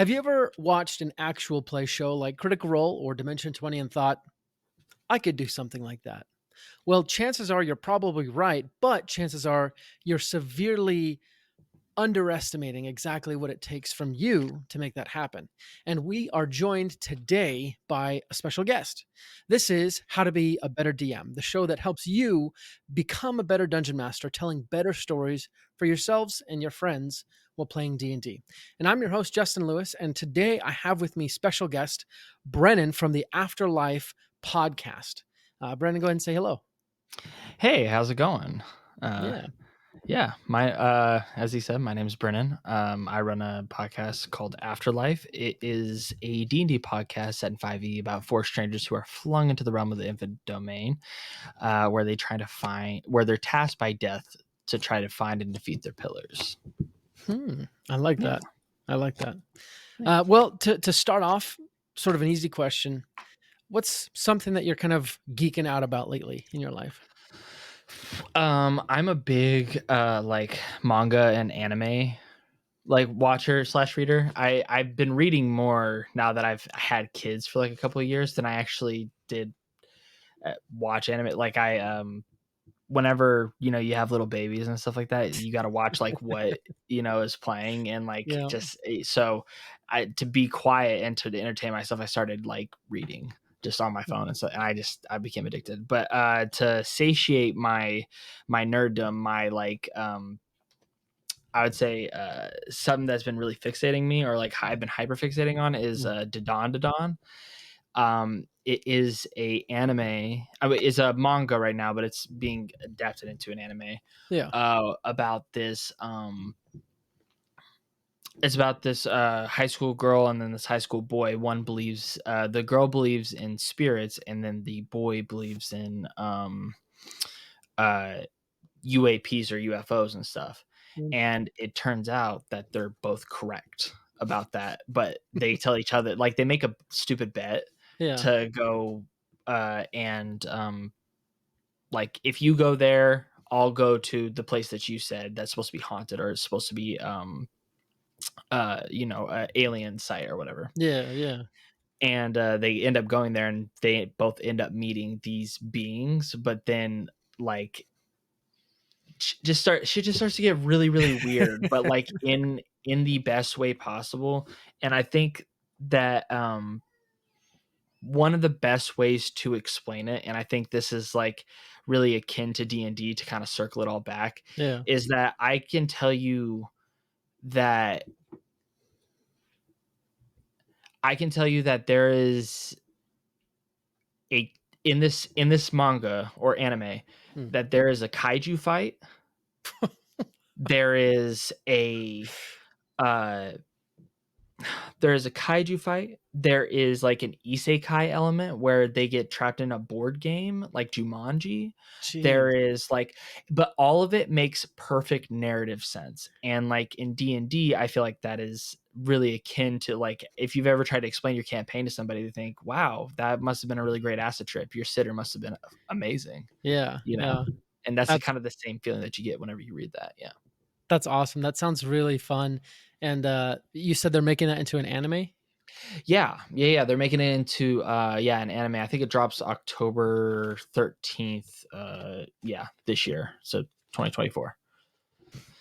Have you ever watched an actual play show like Critical Role or Dimension 20 and thought, I could do something like that? Well, chances are you're probably right, but chances are you're severely underestimating exactly what it takes from you to make that happen. And we are joined today by a special guest. This is How to Be a Better DM, the show that helps you become a better dungeon master, telling better stories for yourselves and your friends while playing D&D. And I'm your host, Justin Lewis, and today I have with me special guest Brennon from the Afterlife Podcast. Brennan, go ahead and say hello. Hey, how's it going? Yeah. Yeah, my as he said, my name is Brennon. I run a podcast called Afterlife. It is a D&D podcast set in 5e about four strangers who are flung into the realm of the infinite domain, where they're tasked by death to try to find and defeat their pillars. I like Yeah. that. I like that. Well, to start off, sort of an easy question. What's something that you're kind of geeking out about lately in your life? I'm a big like manga and anime like watcher slash reader. I've been reading more now that I've had kids for like a couple of years than I actually did watch anime. Like whenever you have little babies and stuff like that, you got to watch like what is playing and like Yeah. just so I to be quiet and to entertain myself, I started like reading just on my phone, and so and I became addicted. But to satiate my nerddom, my like I would say something that's been really fixating me, or like I've been hyper fixating on, is Dadan. It is a anime. I mean, it's a manga right now, but it's being adapted into an anime. Yeah. About this. It's about this high school girl and then this high school boy. The girl believes in spirits, and then the boy believes in UAPs or UFOs and stuff. Mm. And it turns out that they're both correct about that, but they tell each other, like, they make a stupid bet Yeah. to go and like, if you go there, I'll go to the place that you said that's supposed to be haunted, or it's supposed to be alien site or whatever. Yeah. Yeah. And they end up going there, and they both end up meeting these beings, but then like shit just starts to get really, really weird, but like in the best way possible. And I think that one of the best ways to explain it, and I think this is like really akin to D&D to kind of circle it all back, Yeah. is that I can tell you that there is a in this manga or anime, Hmm. that there is a kaiju fight. There is a uh there is a kaiju fight. There is like an isekai element where they get trapped in a board game like Jumanji. There Jeez. is like, but all of it makes perfect narrative sense. And like in D&D, I feel like that is really akin to, like, if you've ever tried to explain your campaign to somebody, they think, wow, that must have been a really great acid trip. Your sitter must have been amazing, Yeah. you know? Yeah. And that's That's kind of the same feeling that you get whenever you read that. Yeah. that's awesome. That sounds really fun. And you said they're making that into an anime? Yeah. They're making it into an anime. I think it drops October 13th. This year. So 2024.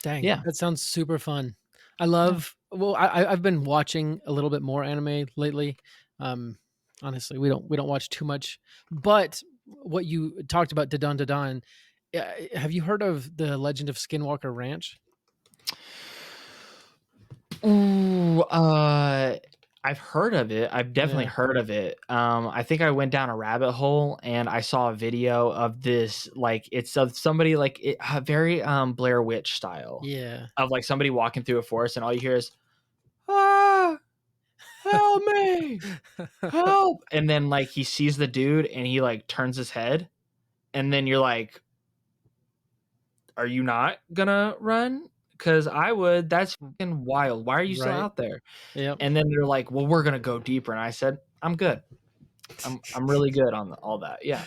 Dang, Yeah. that sounds super fun. Yeah. I've been watching a little bit more anime lately. Um, honestly, we don't watch too much, but what you talked about, Dadan Dadan, have you heard of the Legend of Skinwalker Ranch? Ooh, I've heard of it. I've definitely Yeah, heard of it. I think I went down a rabbit hole and I saw a video of this, like, it's of somebody like very Blair Witch style, yeah, of like somebody walking through a forest, and all you hear is, ah, help me, help. And then like he sees the dude and he like turns his head, and then you're like, are you not gonna run? Because I would. That's fucking wild. Why are you still right. out there? Yep. And then they're like, well, we're gonna go deeper. And I said, I'm good. I'm really good on all that. Yeah.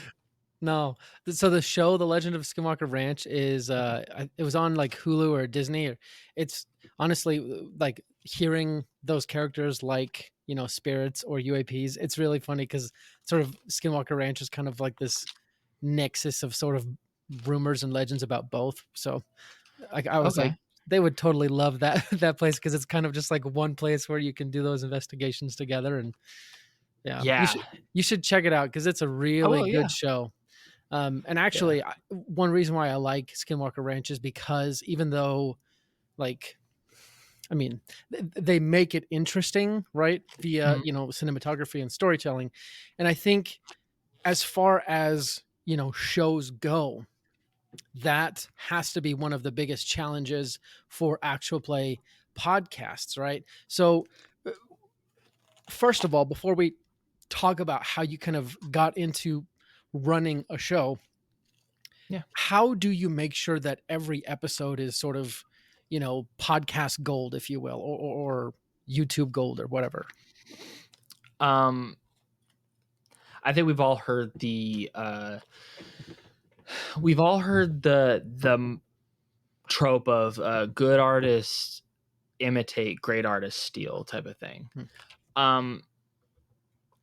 No, so the show, The Legend of Skinwalker Ranch, is it was on like Hulu or Disney, or it's honestly, like hearing those characters like, spirits or UAPs, it's really funny because sort of Skinwalker Ranch is kind of like this nexus of sort of rumors and legends about both. So like I was like, Okay. they would totally love that that place because it's kind of just like one place where you can do those investigations together. And yeah, Yeah. you should check it out because it's a I really will. good Yeah. show. And Yeah. actually, one reason why I like Skinwalker Ranch is because even though, like, I mean, they make it interesting, right? Via, Mhm. cinematography and storytelling. And I think as far as, shows go, that has to be one of the biggest challenges for actual play podcasts, right? So, uh, first of all, before we talk about how you kind of got into running a show, Yeah. how do you make sure that every episode is sort of, podcast gold, if you will, or YouTube gold or whatever? Um, I think we've all heard the trope of good artists imitate, great artists steal type of thing. Hmm. Um,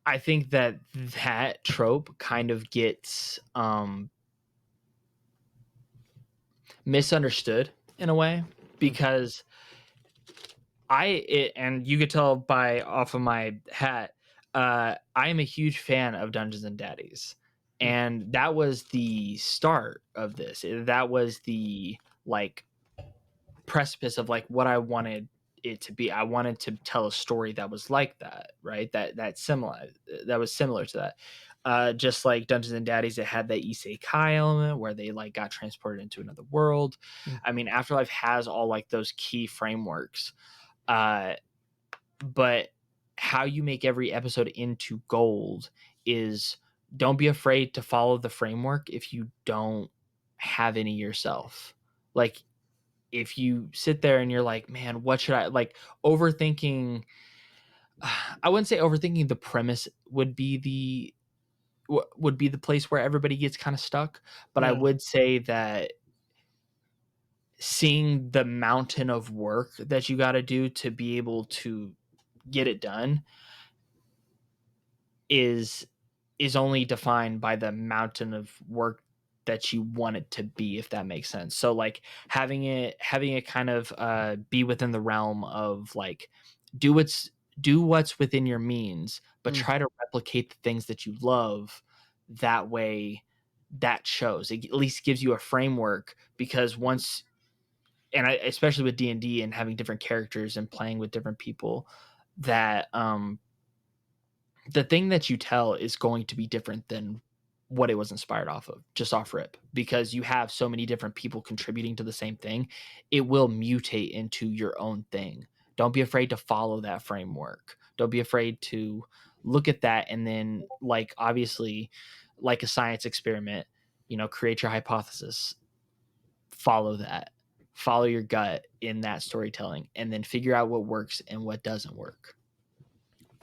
I think that trope kind of gets misunderstood in a way Hmm. because and you could tell by off of my hat, I am a huge fan of Dungeons and Daddies, Hmm. and that was the start of this. That was the like precipice of like what I wanted it to be. I wanted to tell a story that was like that, right? That was similar to that. Just like Dungeons and Daddies, it had that isekai element where they like got transported into another world. Hmm. I mean, Afterlife has all like those key frameworks, uh, but how you make every episode into gold is don't be afraid to follow the framework if you don't have any yourself. Like if you sit there and you're like, man, what should I like overthinking? I wouldn't say overthinking the premise would be the place where everybody gets kind of stuck, but I Yeah. would say that seeing the mountain of work that you got to do to be able to get it done is only defined by the mountain of work that you want it to be, if that makes sense. So like having it kind of be within the realm of like do what's do what's within your means, but Hmm. try to replicate the things that you love. That way that shows, it at least gives you a framework, because once, and especially with D&D and having different characters and playing with different people, that the thing that you tell is going to be different than what it was inspired off of, just off rip, because you have so many different people contributing to the same thing. It will mutate into your own thing. Don't be afraid to follow that framework. Don't be afraid to look at that and then, like, obviously, like a science experiment, create your hypothesis, follow that, follow your gut in that storytelling, and then figure out what works and what doesn't work.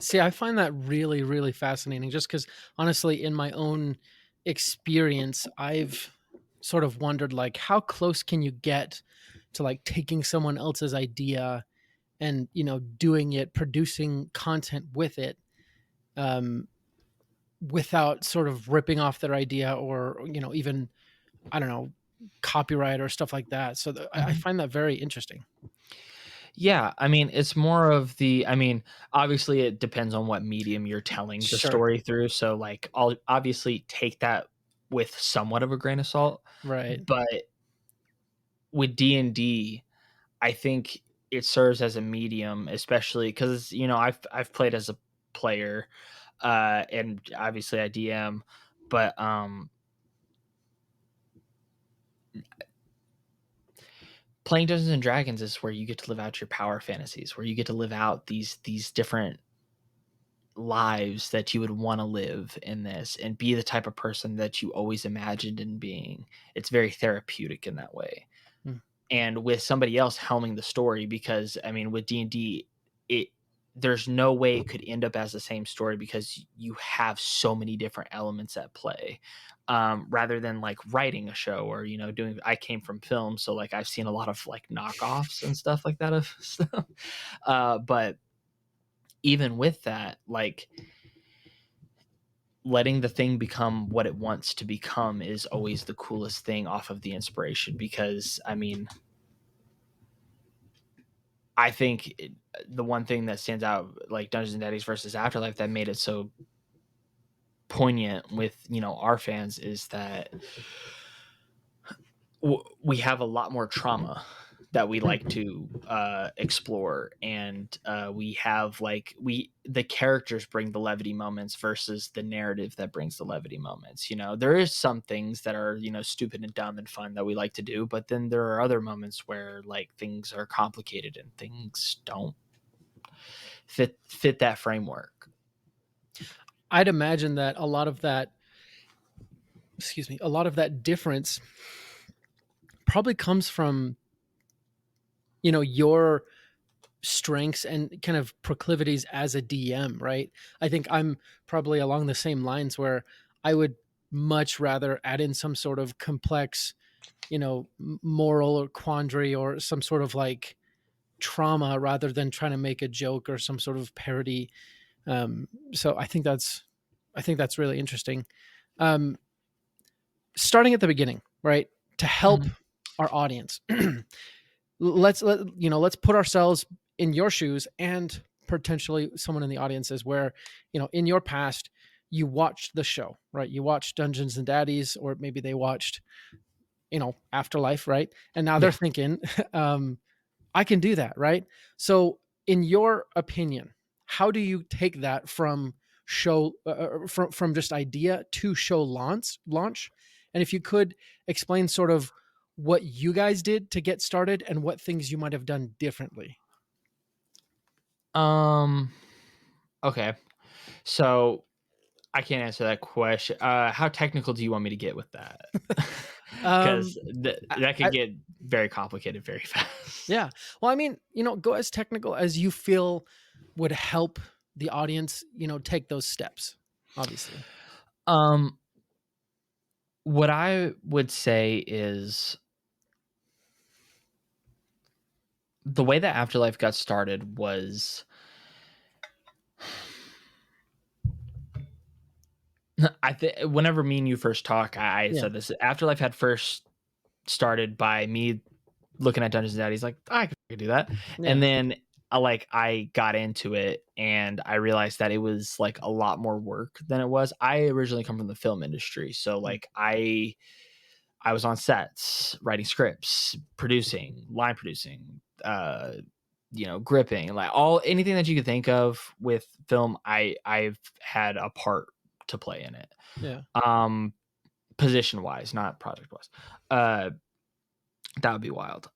See, I find that really, really fascinating just because honestly, in my own experience, I've sort of wondered like how close can you get to like taking someone else's idea and, doing it, producing content with it, um, without sort of ripping off their idea or, even, I don't know, copyright or stuff like that. So I Mhm. find that very interesting. Yeah, I mean, it's more of I mean, obviously it depends on what medium you're telling the Sure. story through. So like I'll obviously take that with somewhat of a grain of salt, Right. but with D&D, I think it serves as a medium, especially cuz I've played as a player, and obviously I DM, but playing Dungeons and Dragons is where you get to live out your power fantasies, where you get to live out these different lives that you would want to live in this and be the type of person that you always imagined in being. It's very therapeutic in that way. Mm. And with somebody else helming the story, because I mean with D&D, it there's no way it could end up as the same story because you have so many different elements at play. Rather than like writing a show or, doing, I came from film. So like I've seen a lot of like knockoffs and stuff like that of stuff. But even with that, like letting the thing become what it wants to become is always the coolest thing off of the inspiration. Because I mean, I think the one thing that stands out, like Dungeons and Daddies versus Afterlife, that made it so poignant with our fans is that we have a lot more trauma that we like to explore, and we have the characters bring the levity moments versus the narrative that brings the levity moments. There is some things that are stupid and dumb and fun that we like to do, but then there are other moments where like things are complicated and things don't fit that framework. I'd imagine that a lot of that difference probably comes from your strengths and kind of proclivities as a DM, right? I think I'm probably along the same lines where I would much rather add in some sort of complex, moral or quandary or some sort of like trauma rather than trying to make a joke or some sort of parody. So I think that's really interesting. Um, Starting at the beginning, right? To help Mhm. our audience, let's put ourselves in your shoes and potentially someone in the audiences where in your past you watched the show, right? You watched Dungeons and Daddies, or maybe they watched Afterlife, right? And now they're Yeah. thinking, I can do that, right? So in your opinion, how do you take that from show from just idea to show launch? And if you could explain sort of what you guys did to get started and what things you might have done differently. Um. Okay. So I can't answer that question. How technical do you want me to get with that? Um, Because I, that I, could get very complicated very fast. yeah. Well, I mean, go as technical as you feel would help the audience, take those steps. Obviously. Um, what I would say is the way that Afterlife got started was I think whenever me and you first talk, I Yeah. said this. Afterlife had first started by me looking at Dungeons and Daddies, like I could do that, and Yeah. then I got into it and I realized that it was like a lot more work than it was. I originally come from the film industry, so Mm. like I was on sets, writing scripts, producing, line producing, gripping, like anything that you could think of with film. I've had a part to play in it. Yeah. Um, Position wise, not project wise. That would be wild.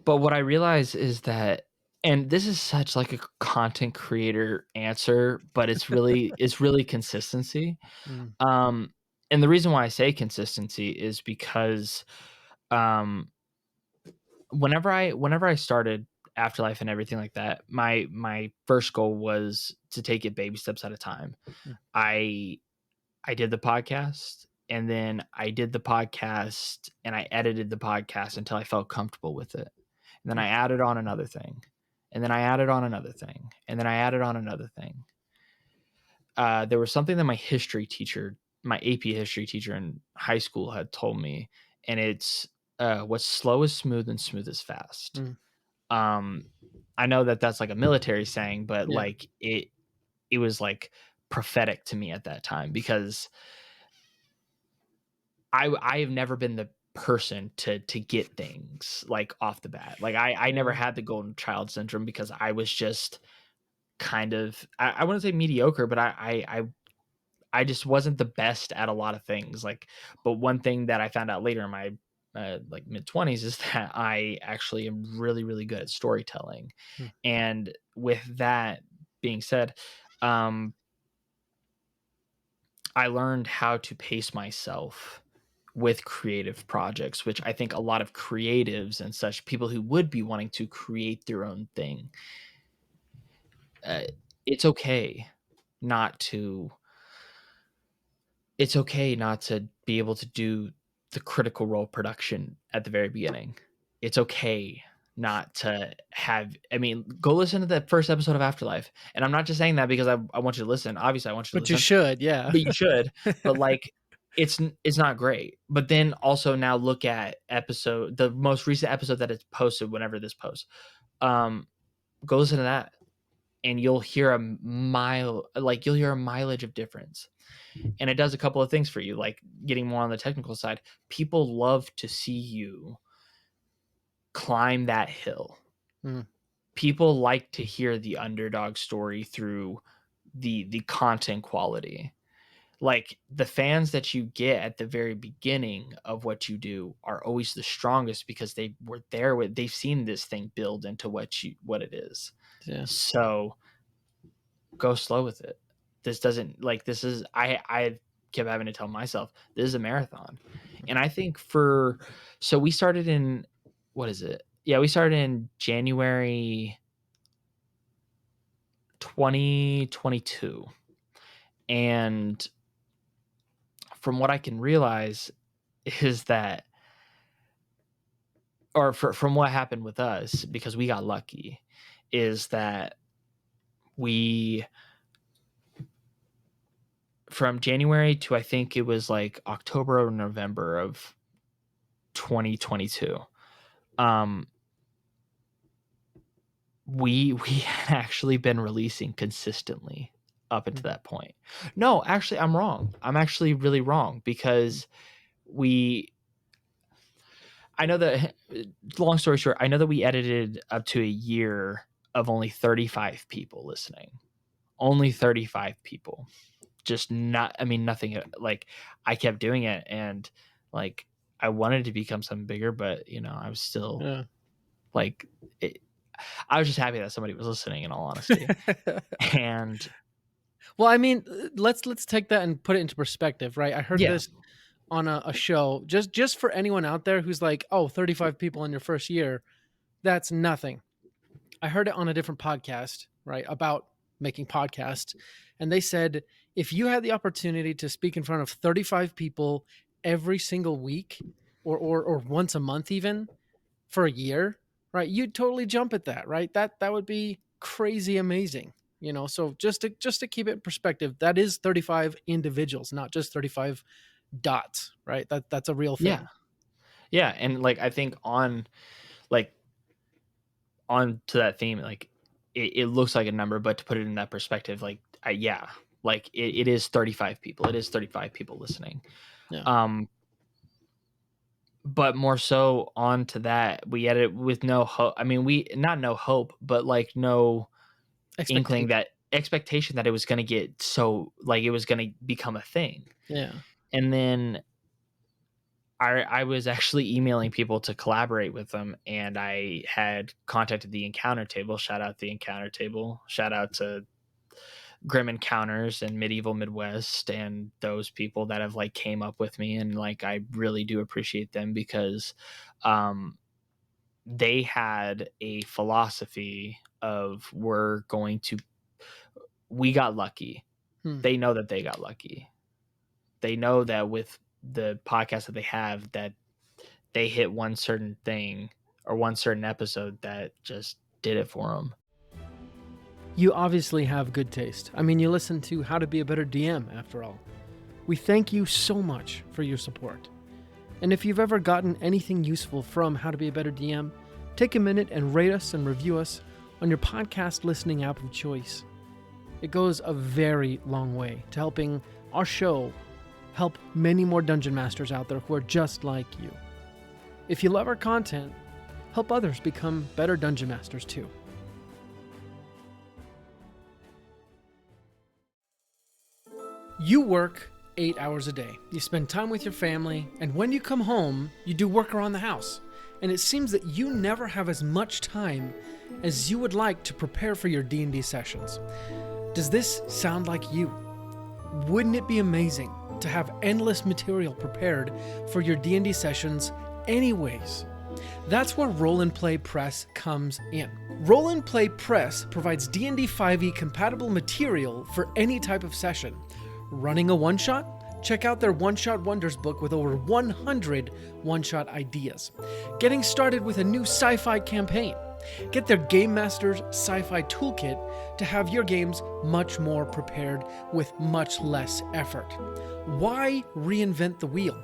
But what I realize is that, and this is such like a content creator answer, but it's really consistency. Mm. Um, and the reason why I say consistency is because um, whenever I started Afterlife and everything like that, my first goal was to take it baby steps at a time. Mm. I I did the podcast, and then I did the podcast and I edited the podcast until I felt comfortable with it. And then Mm. I added on another thing. And then I added on another thing. And then I added on another thing. There was something that my AP history teacher in high school had told me, and it's what's slow is smooth and smooth is fast. Mm. Um, I know that that's like a military saying, but Yeah. like it was like prophetic to me at that time because I have never been the person to get things like off the bat. Like I never Yeah. had the golden child syndrome because I was just kind of I wouldn't say mediocre, but I just wasn't the best at a lot of things. Like, but one thing that I found out later in my like mid-20s is that I actually am really really good at storytelling. Mm. And with that being said, um I learned how to pace myself with creative projects, which I think a lot of creatives and such people who would be wanting to create their own thing, uh, it's okay not to it's okay not to be able to do the Critical Role production at the very beginning. It's okay not to have, I mean, go listen to the first episode of Afterlife. And I'm not just saying that because I want you to listen. Obviously, I want you to But you listen, should, yeah. but you should. But like, it's not great. But then also now look at the most recent episode that is posted whenever this posts. Go listen to that, and you'll hear a mileage of difference. And it does a couple of things for you, like getting more on the technical side. People love to see you climb that hill. Mm, People like to hear the underdog story through the content quality. Like the fans that you get at the very beginning of what you do are always the strongest because they were there with, they've seen this thing build into what it is. yeah. So go slow with it. This is I kept having to tell myself this is a marathon. And I think so we started in, what is it? Yeah, we started in January 2022. And from what I can realize is that, from what happened with us, because we got lucky, is that we, from January to, I think it was like October or November of 2022, we had actually been releasing consistently up until that point. No, actually, I'm wrong. I'm actually really wrong, because I know that, long story short, I know that we edited up to a year of only 35 people listening. Only 35 people. Just not, I mean, nothing, like, I kept doing it, and like, I wanted to become something bigger, but I was still Yeah. like, I was just happy that somebody was listening, in all honesty. And Well, I mean, let's take that and put it into perspective, right? I heard yeah, this on a show, just for anyone out there who's like, oh, 35 people in your first year, that's nothing. I heard it on a different podcast, right, about making podcasts. And they said, if you had the opportunity to speak in front of 35 people every single week, or once a month even, for a year, right, you'd totally jump at that, right? That would be crazy amazing. So just to keep it in perspective, that is 35 individuals, not just 35 dots, right? That's a real yeah, thing. yeah. And like, I think like on to that theme, like, it looks like a number, but to put it in that perspective, like, like it is 35 people. It is 35 people listening. Yeah. But more so on to that, we edit with no hope. I mean, we not no hope, but like no inkling, Expectation. that expectation that it was going to get, so like, it was going to become a thing. Yeah. And then I was actually emailing people to collaborate with them, and I had contacted the Encounter Table. Shout out the Encounter Table. Shout out to Grim Encounters and Medieval Midwest and those people that have like came up with me, and like, I really do appreciate them, because they had a philosophy of, we got lucky. Hmm. They know that they got lucky. They know that with the podcast that they have, that they hit one certain thing or one certain episode that just did it for them. You obviously have good taste. I mean, you listen to How to Be a Better DM, after all. We thank you so much for your support. And if you've ever gotten anything useful from How to Be a Better DM, take a minute and rate us and review us on your podcast listening app of choice. It goes a very long way to helping our show help many more dungeon masters out there who are just like you. If you love our content, help others become better dungeon masters too. You work 8 hours a day. You spend time with your family, and when you come home, you do work around the house. And it seems that you never have as much time as you would like to prepare for your D&D sessions. Does this sound like you? Wouldn't it be amazing to have endless material prepared for your D&D sessions anyways. That's where Roll and Play Press comes in. Roll and Play Press provides D&D 5e compatible material for any type of session. Running a one-shot? Check out their One Shot Wonders book with over 100 one-shot ideas. Getting started with a new sci-fi campaign? Get their Game Master's Sci-Fi Toolkit to have your games much more prepared with much less effort. Why reinvent the wheel?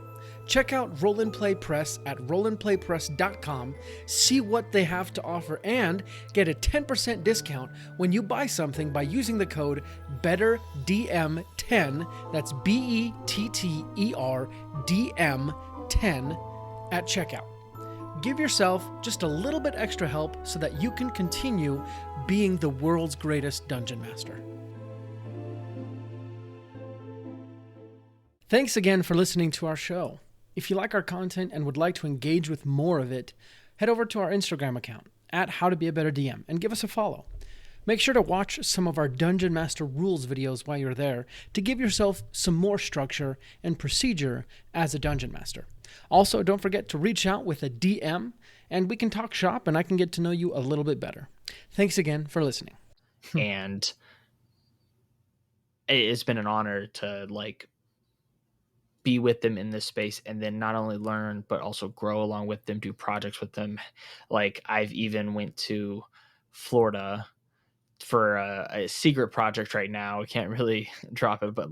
Check out Roll and Play Press at rollandplaypress.com, see what they have to offer, and get a 10% discount when you buy something by using the code BETTERDM10, that's BETTERDM10 at checkout. Give yourself just a little bit extra help so that you can continue being the world's greatest dungeon master. Thanks again for listening to our show. If you like our content and would like to engage with more of it, head over to our Instagram account at How to Be a Better DM and give us a follow. Make sure to watch some of our Dungeon Master Rules videos while you're there to give yourself some more structure and procedure as a Dungeon Master. Also, don't forget to reach out with a DM and we can talk shop and I can get to know you a little bit better. Thanks again for listening. And it's been an honor to be with them in this space and then not only learn but also grow along with them, do projects with them. I've even went to Florida for a secret project right now. I can't really drop it, but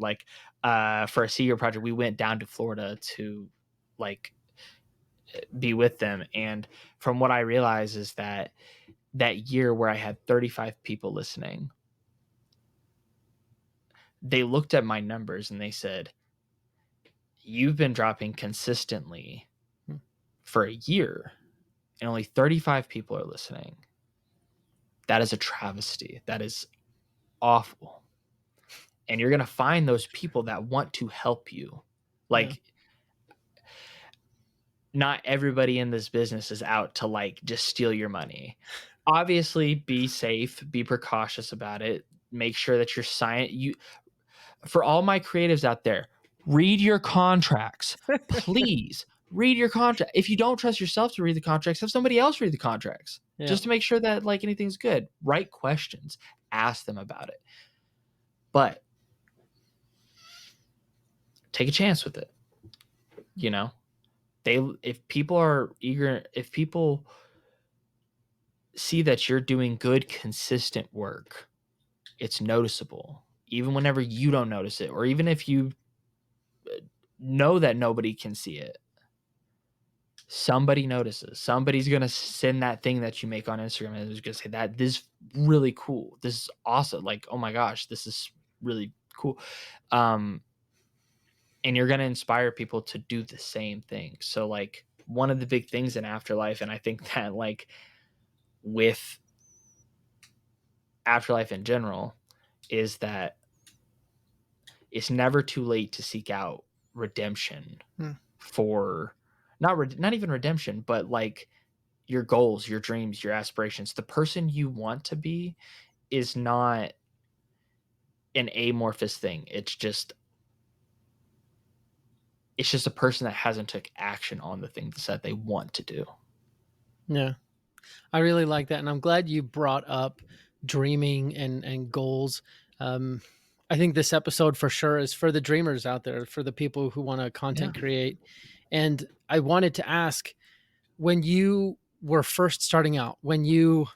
for a secret project we went down to Florida to be with them. And from what I realized is that year where I had 35 people listening, they looked at my numbers and they said, you've been dropping consistently for a year and only 35 people are listening. That is a travesty. That is awful. And you're going to find those people that want to help you. Not everybody in this business is out to just steal your money. Obviously, be safe, be precautious about it. Make sure that for all my creatives out there, read your contracts. Please read your contract. If you don't trust yourself to read the contracts, have somebody else read the contracts just to make sure that anything's good. Write questions, ask them about it. But take a chance with it. If people are eager, if people see that you're doing good, consistent work, it's noticeable. Even whenever you don't notice it, or even if you know that nobody can see it, somebody notices. Somebody's going to send that thing that you make on Instagram and is going to say that this is really cool. This is awesome. Oh my gosh, this is really cool. And you're going to inspire people to do the same thing. So one of the big things in Afterlife, and I think that with Afterlife in general, is that it's never too late to seek out redemption for not even redemption, but your goals, your dreams, your aspirations. The person you want to be is not an amorphous thing. It's just a person that hasn't took action on the things that they want to do. Yeah. I really like that. And I'm glad you brought up dreaming and goals. I think this episode for sure is for the dreamers out there, for the people who want to content create. And I wanted to ask, when you were first starting out, when you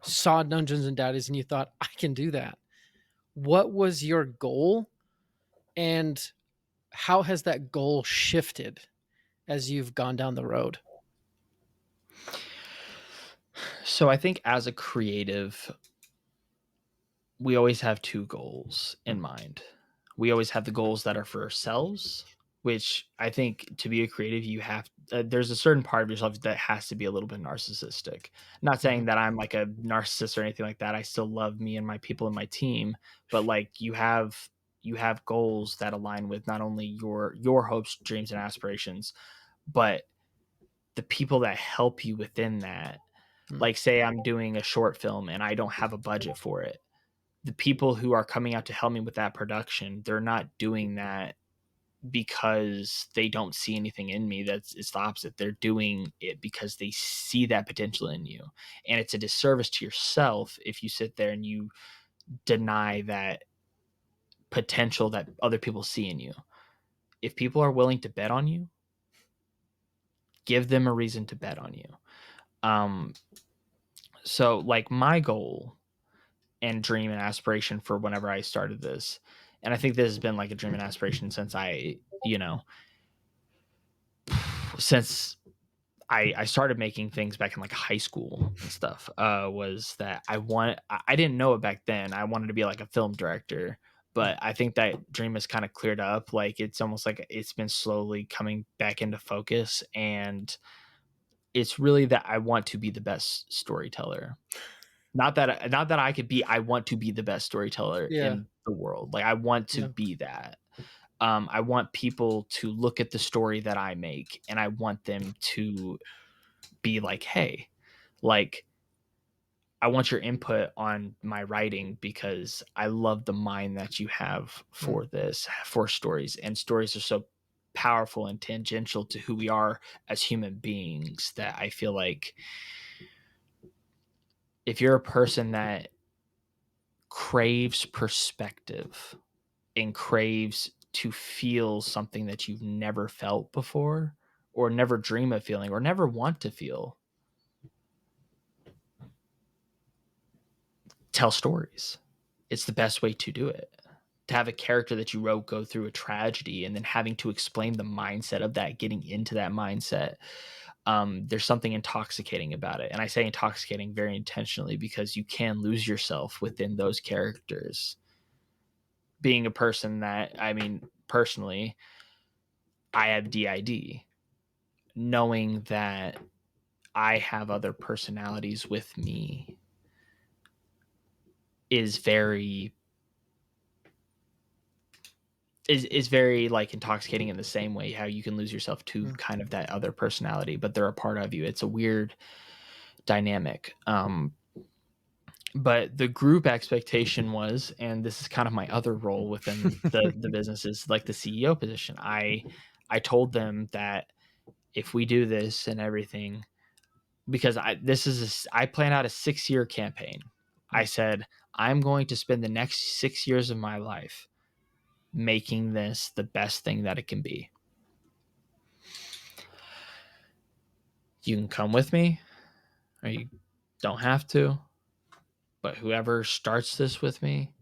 saw Dungeons and Daddies and you thought, I can do that, what was your goal? And how has that goal shifted as you've gone down the road? So I think as a creative, we always have two goals in mind. We always have the goals that are for ourselves, which I think to be a creative, you have, there's a certain part of yourself that has to be a little bit narcissistic. Not saying that I'm a narcissist or anything like that. I still love me and my people and my team, but you have goals that align with not only your hopes, dreams, and aspirations, but the people that help you within that. Say I'm doing a short film and I don't have a budget for it. the people who are coming out to help me with that production, they're not doing that because they don't see anything in me. It's the opposite. They're doing it because they see that potential in you. And it's a disservice to yourself if you sit there and you deny that potential that other people see in you. If people are willing to bet on you, give them a reason to bet on you. Um, so like my goal and dream and aspiration for whenever I started this, and I think this has been like a dream and aspiration since since I started making things back in like high school and stuff, was that I didn't know it back then. I wanted to be like a film director, but I think that dream has kind of cleared up. Like it's almost like it's been slowly coming back into focus, and it's really that I want to be the best storyteller. Not that I could be. I want to be the best storyteller Yeah. in the world. Like I want to Yeah. be that. I want people to look at the story that I make, and I want them to be like, hey, like I want your input on my writing because I love the mind that you have Mm. for this, for stories. And stories are so powerful and tangential to who we are as human beings that I feel like if you're a person that craves perspective and craves to feel something that you've never felt before or never dream of feeling or never want to feel, tell stories. It's the best way to do it. To have a character that you wrote go through a tragedy and then having to explain the mindset of that, getting into that mindset, there's something intoxicating about it. And I say intoxicating very intentionally because you can lose yourself within those characters. Being a person that, I mean, personally, I have DID, knowing that I have other personalities with me is very is very like intoxicating in the same way how you can lose yourself to Mm. kind of that other personality, but they're a part of you. It's a weird dynamic. But the group expectation was, and this is kind of my other role within the business, is like the CEO position. I told them that if we do this and everything, because I plan out a 6-year campaign. I Mm. said I'm going to spend the next 6 years of my life making this the best thing that it can be. You can come with me or you don't have to, but whoever starts this with me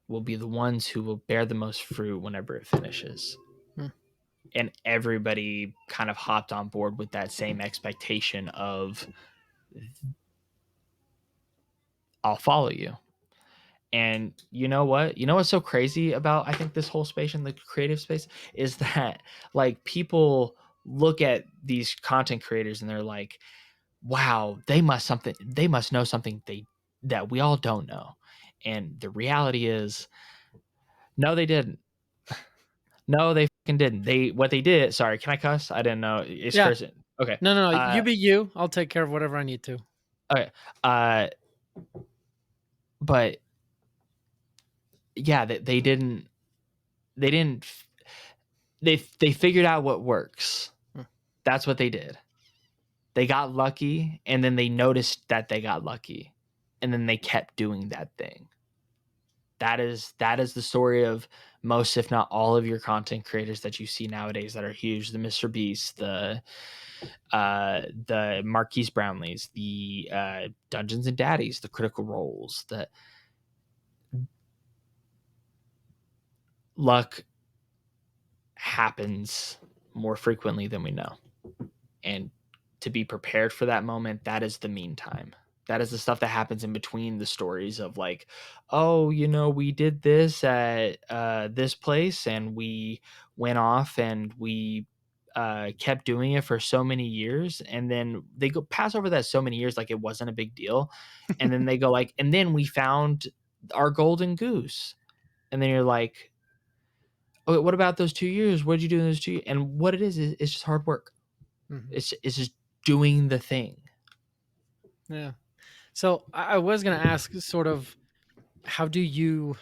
will be the ones who will bear the most fruit whenever it finishes. Mm. And everybody kind of hopped on board with that same expectation of I'll follow you. And you know what? You know what's so crazy about I think this whole space and the creative space is that like people look at these content creators and they're like, wow, they must know something that we all don't know. And the reality is, no, they didn't. No, they fucking didn't. They what they did. Sorry, can I cuss? I didn't know. It's Yeah. cursing. Okay. No, no, no. Uh, You be you. I'll take care of whatever I need to. okay. Uh, but yeah, they didn't. They didn't. They figured out what works. Mm. That's what they did. They got lucky, and then they noticed that they got lucky, and then they kept doing that thing. That is the story of most, if not all, of your content creators that you see nowadays that are huge. The Mr. Beast, the Marquise Brownlees, the Dungeons and Daddies, the Critical Roles. The luck happens more frequently than we know, and to be prepared for that moment, that is the meantime. That is the stuff that happens in between the stories of like, oh, we did this at this place and we went off and we kept doing it for so many years. And then they go pass over that so many years like it wasn't a big deal. And then they go like, and then we found our golden goose. And then you're like, okay, what about those 2 years? What did you do in those 2 years? And what it is it's just hard work. Mhm. It's just doing the thing. Yeah. So I was going to ask sort of how do you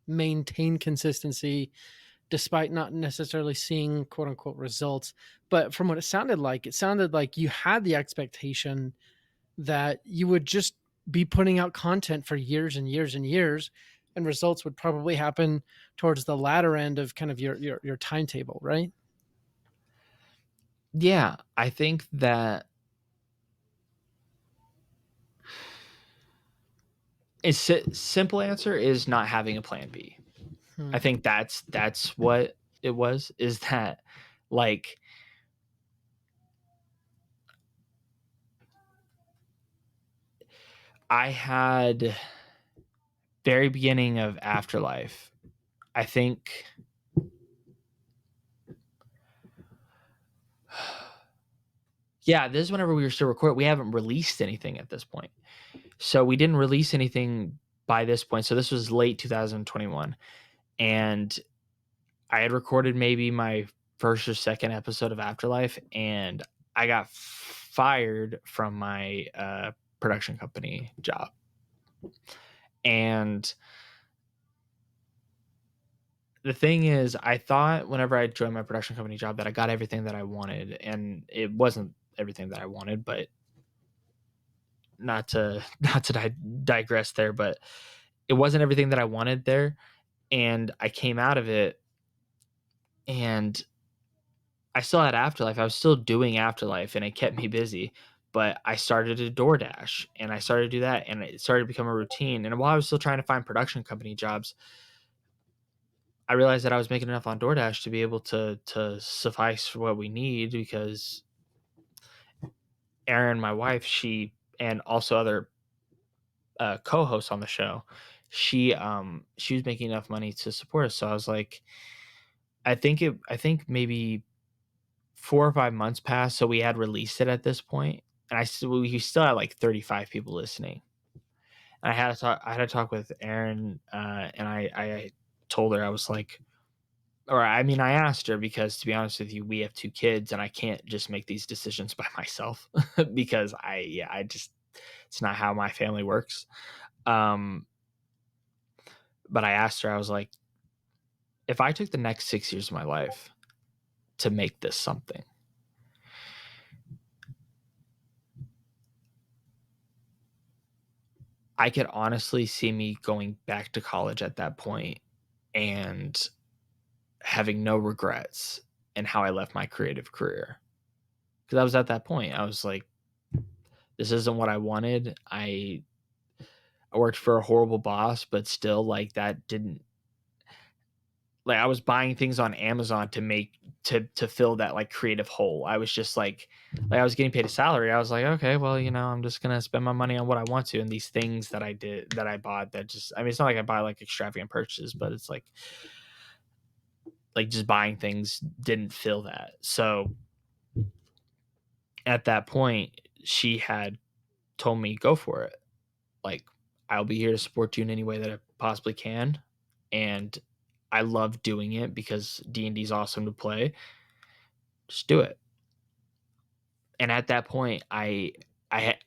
maintain consistency despite not necessarily seeing quote unquote results? But from what it sounded like you had the expectation that you would just be putting out content for years and years and years, and results would probably happen towards the latter end of kind of your timetable, right? Yeah, I think that simple answer is not having a plan B. I Hmm. think that's what it was, is that like I had very beginning of Afterlife. I think yeah, this is whenever we were still recording. We haven't released anything at this point. So we didn't release anything by this point. So this was late 2021. And I had recorded maybe my first or second episode of Afterlife, and I got fired from my production company job. And the thing is, I thought whenever I joined my production company job that I got everything that I wanted, and it wasn't everything that I wanted. But not to digress there, but it wasn't everything that I wanted there. And I came out of it, and I still had Afterlife. I was still doing Afterlife, and it kept me busy. But I started to DoorDash, and I started to do that, and it started to become a routine. And while I was still trying to find production company jobs, I realized that I was making enough on DoorDash to be able to suffice for what we need, because Erin, my wife, she, and also other co-hosts on the show, she was making enough money to support us. So I was like, I think maybe 4 or 5 months passed, so we had released it at this point, and we still had like 35 people listening. And I had to talk with Erin, and I told her, I was like, or I mean, I asked her, because to be honest with you, we have 2 kids, and I can't just make these decisions by myself because I just, it's not how my family works. Um, but I asked her, I was like, if I took the next 6 years of my life to make this something, I could honestly see me going back to college at that point and having no regrets in how I left my creative career. Because I was at that point. I was like, this isn't what I wanted. I worked for a horrible boss, but still, like, that didn't, like, I was buying things on Amazon to make, to fill that like creative hole. I was just like I was getting paid a salary. I was like, okay, well, I'm just gonna spend my money on what I want to, and these things that I bought, that just, I mean, it's not like I buy like extravagant purchases, but it's like just buying things didn't fill that. So at that point, she had told me, go for it. Like, I'll be here to support you in any way that I possibly can. And I love doing it because D&D is awesome to play. Just do it. And at that point, I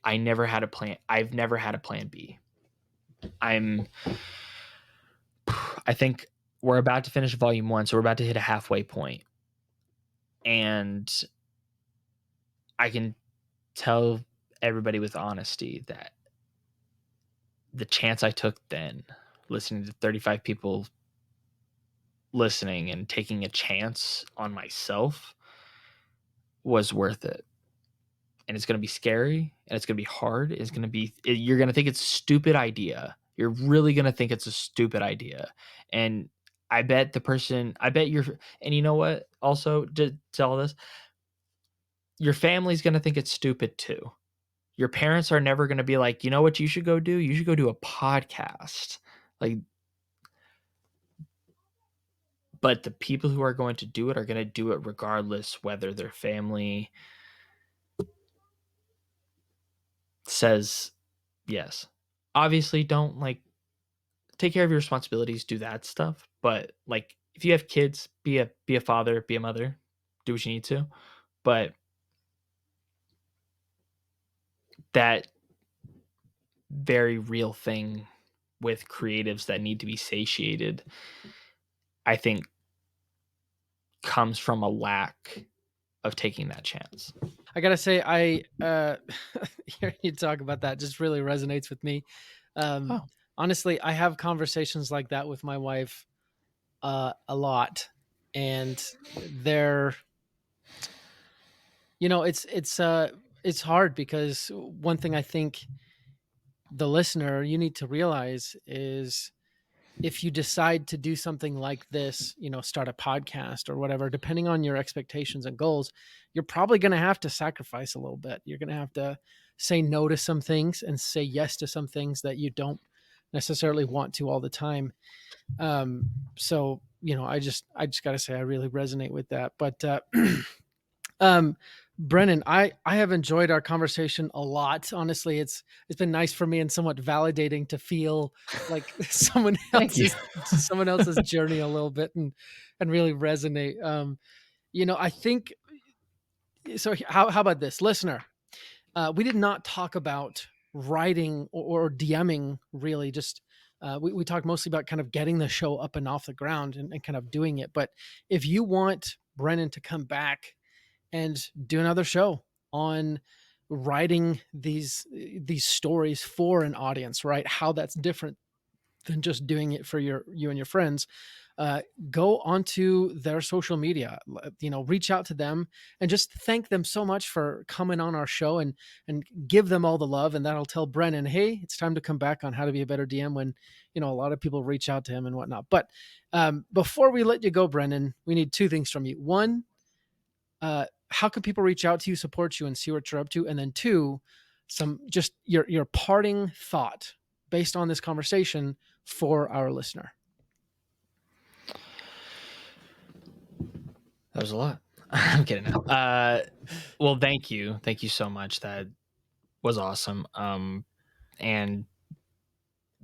never had a plan. I've never had a plan B. I'm I think we're about to finish volume 1, so we're about to hit a halfway point. And I can tell everybody with honesty that the chance I took then, listening to 35 people listening and taking a chance on myself, was worth it. And it's going to be scary, and it's going to be hard. You're going to think it's a stupid idea. You're really going to think it's a stupid idea. And I bet and you know what? Also, to all this, your family's going to think it's stupid too. Your parents are never going to be like, you know what you should go do? You should go do a podcast. Like, but the people who are going to do it are going to do it regardless whether their family says yes. Obviously, don't like, take care of your responsibilities, do that stuff. But like, if you have kids, be a father, be a mother, do what you need to. But that very real thing with creatives that need to be satiated, I think comes from a lack of taking that chance. I gotta say, I hearing you talk about that just really resonates with me. Um, Oh, Honestly, I have conversations like that with my wife a lot, and they're, it's hard because one thing I think the listener you need to realize is if you decide to do something like this, start a podcast or whatever, depending on your expectations and goals, you're probably going to have to sacrifice a little bit. You're going to have to say no to some things and say yes to some things that you don't necessarily want to all the time. So, I just got to say, I really resonate with that. But, um, Brennan, I have enjoyed our conversation a lot. Honestly, it's been nice for me and somewhat validating to feel like thank you. someone else's journey a little bit and really resonate. I think so. How about this, listener? We did not talk about writing or DMing really. Just we talked mostly about kind of getting the show up and off the ground and kind of doing it. But if you want Brennan to come back and do another show on writing these stories for an audience, right? How that's different than just doing it for you and your friends. uh, Go onto their social media, reach out to them and just thank them so much for coming on our show, and give them all the love, and that'll tell Brennan, hey, it's time to come back on How to Be a Better DM, when a lot of people reach out to him and whatnot. But before we let you go, Brennan, we need two things from you. One, how can people reach out to you, support you, and see what you're up to? And then two, some just your parting thought based on this conversation for our listener. That was a lot. I'm kidding now. Well, thank you. Thank you so much. That was awesome. And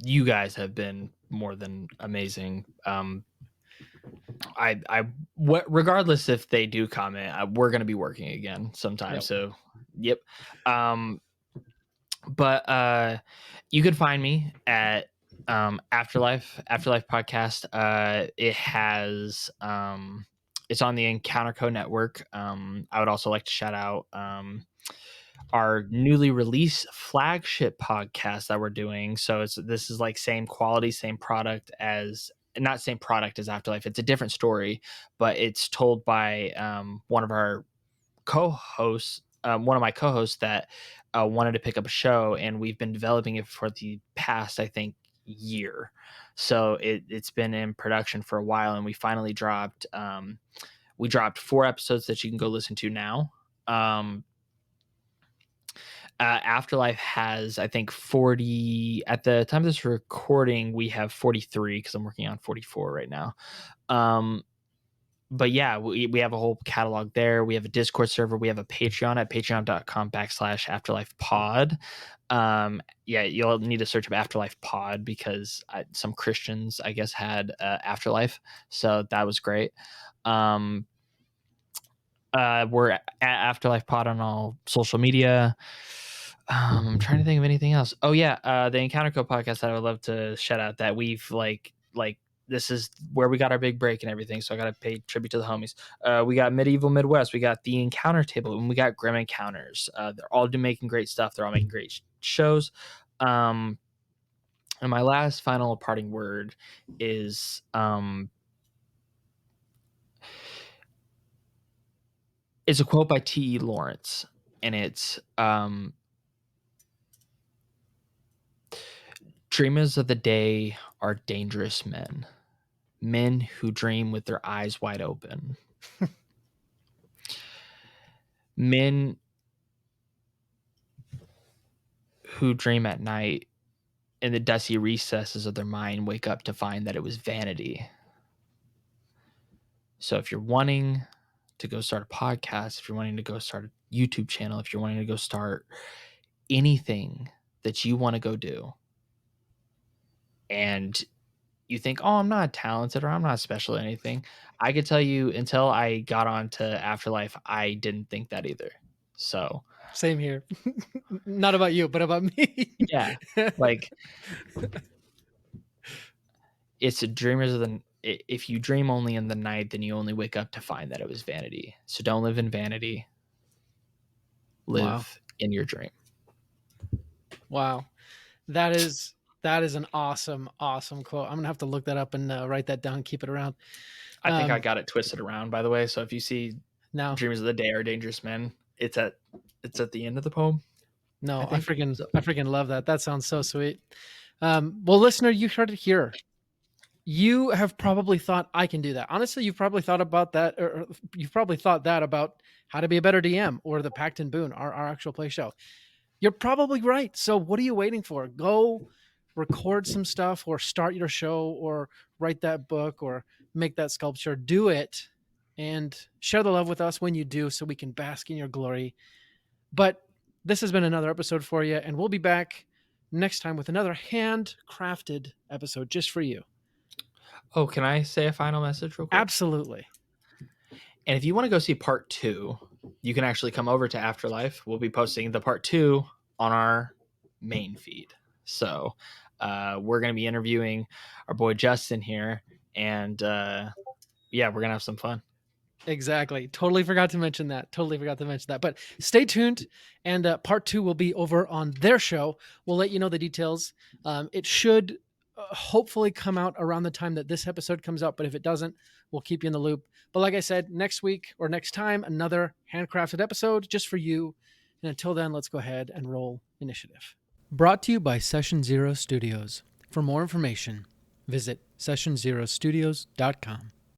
you guys have been more than amazing. Regardless if they do comment, we're going to be working again sometime. Yep. So, yep. Um, but you could find me at Afterlife podcast. It's on the Encounter Co network. I would also like to shout out our newly released flagship podcast that we're doing. So this is like same quality, same product as not same product as Afterlife. It's a different story, but it's told by one of our co-hosts, one of my co-hosts that wanted to pick up a show, and we've been developing it for the past, I think, year. So it's been in production for a while, and we finally dropped. We dropped 4 episodes that you can go listen to now. Afterlife has, I think, 40 at the time of this recording. We have 43 because I'm working on 44 right now. But yeah, we have a whole catalog there. We have a Discord server. We have a Patreon at patreon.com/Afterlife Pod. Yeah, you'll need to search up Afterlife Pod because some Christians, I guess, had Afterlife. So that was great. We're at Afterlife Pod on all social media. I'm trying to think of anything else. Oh yeah, the Encounter Co podcast that I would love to shout out, that we've like this is where we got our big break and everything. So I got to pay tribute to the homies. We got Medieval Midwest, we got the Encounter Table, and we got Grim Encounters. They're all making great stuff. They're all making great shows. And my last final parting word is it's a quote by T.E. Lawrence, and it's dreamers of the day are dangerous men, men who dream with their eyes wide open, men who dream at night in the dusty recesses of their mind wake up to find that it was vanity. So if you're wanting to go start a podcast, if you're wanting to go start a YouTube channel, if you're wanting to go start anything that you want to go do, and you think, oh, I'm not talented or I'm not special at anything, I could tell you until I got onto Afterlife, I didn't think that either. So Same here. Not about you, but about me. yeah, like it's a dreamers of the if you dream only in the night, then you only wake up to find that it was vanity. So don't live in vanity. Wow. Live in your dream. Wow. That is an awesome, awesome quote. I'm gonna have to look that up and write that down, keep it around. I think I got it twisted around, by the way. So if you see Now, dreamers of the day are dangerous men, it's at the end of the poem. I no, I think freaking so. I freaking love that. That sounds so sweet. Well, listener, you heard it here. You have probably thought I can do that. Honestly, you've probably thought about that, or you've probably thought that about how to be a better DM or the Pact and Boon, our actual play show. You're probably right. So what are you waiting for? Go record some stuff or start your show or write that book or make that sculpture. Do it and share the love with us when you do so we can bask in your glory. But this has been another episode for you, and we'll be back next time with another handcrafted episode just for you. Oh, can I say a final message real quick? Absolutely. And if you want to go see part 2, you can actually come over to Afterlife. We'll be posting the part 2 on our main feed. So we're going to be interviewing our boy Justin here. And yeah, we're going to have some fun. Exactly. Totally forgot to mention that. But stay tuned, and part 2 will be over on their show. We'll let you know the details. It should hopefully come out around the time that this episode comes out, but if it doesn't, we'll keep you in the loop. But like I said, next week or next time, another handcrafted episode just for you. And until then, let's go ahead and roll initiative. Brought to you by Session Zero Studios. For more information, visit sessionzerostudios.com.